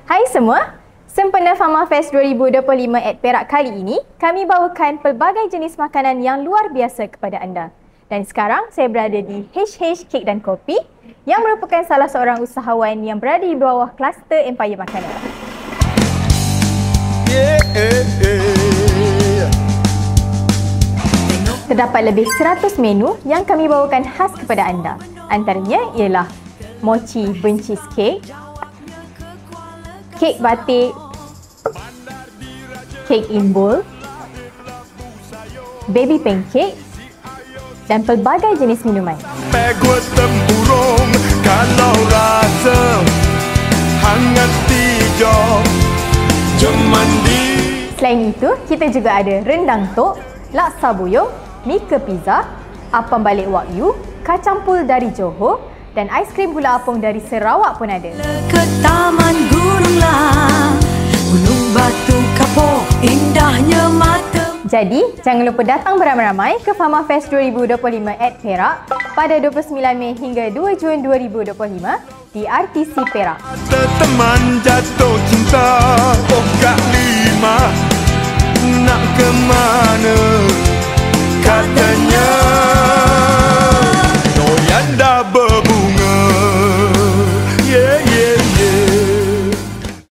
Hai semua, sempena Fama Fest 2025 at Perak kali ini, kami bawakan pelbagai jenis makanan yang luar biasa kepada anda. Dan sekarang saya berada di HH Kek dan Kopi yang merupakan salah seorang usahawan yang berada di bawah kluster Empire Makanan. Terdapat lebih 100 menu yang kami bawakan khas kepada anda. Antaranya ialah mochi burnt cheesecake, kek batik, kek imbul, baby pancake dan pelbagai jenis minuman. Selain itu, kita juga ada rendang tok, laksa buyung, mika pizza, apam balik wagyu, kacang pul dari Johor dan aiskrim gula apung dari Sarawak pun ada. Ke taman gunung lah, gunung batu kapur, indahnya mata. Jadi, jangan lupa datang beramai-ramai ke Fama Fest 2025 at Perak pada 29 Mei hingga 2 Jun 2025 di RTC Perak. Teman jatuh